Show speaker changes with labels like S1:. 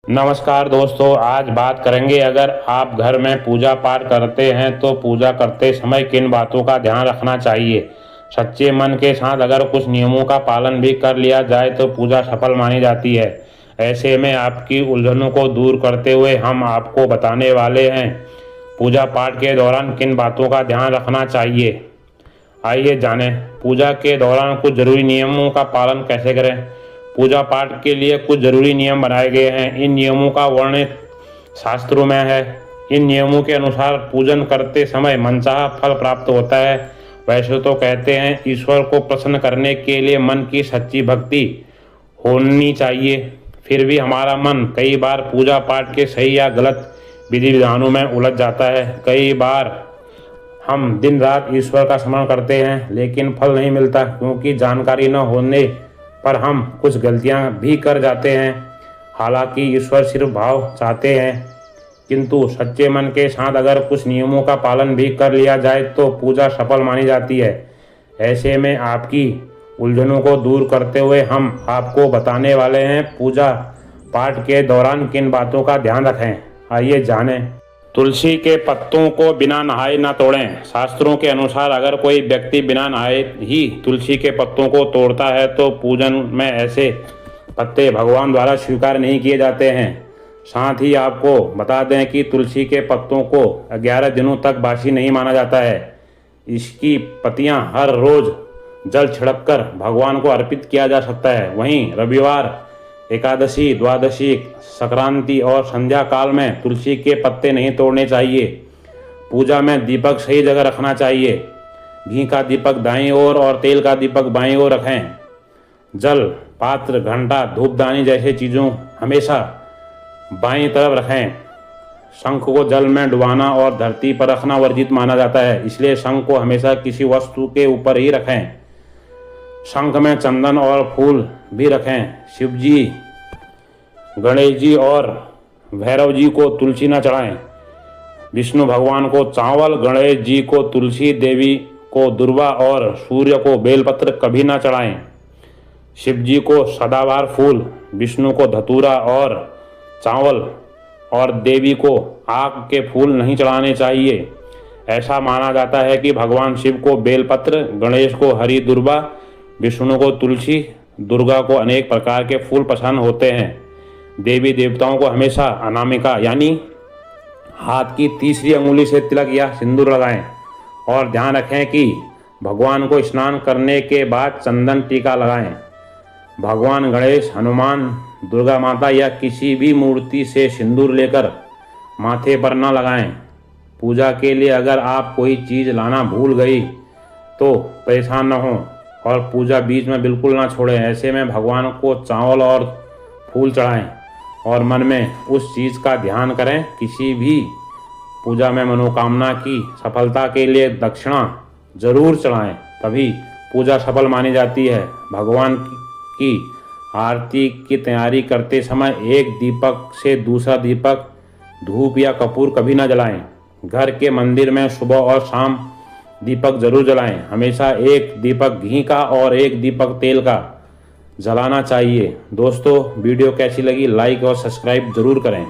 S1: नमस्कार दोस्तों, आज बात करेंगे अगर आप घर में पूजा पाठ करते हैं तो पूजा करते समय किन बातों का ध्यान रखना चाहिए। सच्चे मन के साथ अगर कुछ नियमों का पालन भी कर लिया जाए तो पूजा सफल मानी जाती है। ऐसे में आपकी उलझनों को दूर करते हुए हम आपको बताने वाले हैं पूजा पाठ के दौरान किन बातों का ध्यान रखना चाहिए। आइए जानें पूजा के दौरान कुछ जरूरी नियमों का पालन कैसे करें। पूजा पाठ के लिए कुछ जरूरी नियम बनाए गए हैं। इन नियमों का वर्णन शास्त्रों में है। इन नियमों के अनुसार पूजन करते समय मनचाहा फल प्राप्त होता है। वैसे तो कहते हैं ईश्वर को प्रसन्न करने के लिए मन की सच्ची भक्ति होनी चाहिए, फिर भी हमारा मन कई बार पूजा पाठ के सही या गलत विधि विधानों में उलझ जाता है। कई बार हम दिन रात ईश्वर का स्मरण करते हैं लेकिन फल नहीं मिलता, क्योंकि जानकारी न होने पर हम कुछ गलतियां भी कर जाते हैं। हालांकि ईश्वर सिर्फ भाव चाहते हैं, किंतु सच्चे मन के साथ अगर कुछ नियमों का पालन भी कर लिया जाए तो पूजा सफल मानी जाती है। ऐसे में आपकी उलझनों को दूर करते हुए हम आपको बताने वाले हैं पूजा पाठ के दौरान किन बातों का ध्यान रखें। आइए जानें। तुलसी के पत्तों को बिना नहाए न तोड़ें। शास्त्रों के अनुसार अगर कोई व्यक्ति बिना नहाए ही तुलसी के पत्तों को तोड़ता है तो पूजन में ऐसे पत्ते भगवान द्वारा स्वीकार नहीं किए जाते हैं। साथ ही आपको बता दें कि तुलसी के पत्तों को 11 दिनों तक बासी नहीं माना जाता है। इसकी पत्तियां हर रोज जल छिड़ककर भगवान को अर्पित किया जा सकता है। वहीं रविवार, एकादशी, द्वादशी, संक्रांति और संध्या काल में तुलसी के पत्ते नहीं तोड़ने चाहिए। पूजा में दीपक सही जगह रखना चाहिए। घी का दीपक दाईं ओर और तेल का दीपक बाईं ओर रखें। जल, पात्र, घंटा, धूपदानी जैसे चीज़ों हमेशा बाईं तरफ रखें। शंख को जल में डुबाना और धरती पर रखना वर्जित माना जाता है, इसलिए शंख को हमेशा किसी वस्तु के ऊपर ही रखें। शंख में चंदन और फूल भी रखें। शिव जी, गणेश जी और भैरव जी को तुलसी न चढ़ाएं। विष्णु भगवान को चावल, गणेश जी को तुलसी, देवी को दुर्वा और सूर्य को बेलपत्र कभी न चढ़ाएं। शिव जी को सदाबहार फूल, विष्णु को धतूरा और चावल और देवी को आक के फूल नहीं चढ़ाने चाहिए। ऐसा माना जाता है कि भगवान शिव को बेलपत्र, गणेश को हरी दुर्वा, विष्णु को तुलसी, दुर्गा को अनेक प्रकार के फूल पसंद होते हैं। देवी देवताओं को हमेशा अनामिका यानी हाथ की तीसरी अंगुली से तिलक या सिंदूर लगाएं और ध्यान रखें कि भगवान को स्नान करने के बाद चंदन टीका लगाएं। भगवान गणेश, हनुमान, दुर्गा माता या किसी भी मूर्ति से सिंदूर लेकर माथे पर न लगाएं। पूजा के लिए अगर आप कोई चीज़ लाना भूल गई तो परेशान न हों और पूजा बीच में बिल्कुल ना छोड़ें। ऐसे में भगवान को चावल और फूल चढ़ाएं और मन में उस चीज़ का ध्यान करें। किसी भी पूजा में मनोकामना की सफलता के लिए दक्षिणा जरूर चढ़ाएं, तभी पूजा सफल मानी जाती है। भगवान की आरती की तैयारी करते समय एक दीपक से दूसरा दीपक, धूप या कपूर कभी ना जलाएं। घर के मंदिर में सुबह और शाम दीपक जरूर जलाएं। हमेशा एक दीपक घी का और एक दीपक तेल का जलाना चाहिए। दोस्तों, वीडियो कैसी लगी लाइक और सब्सक्राइब जरूर करें।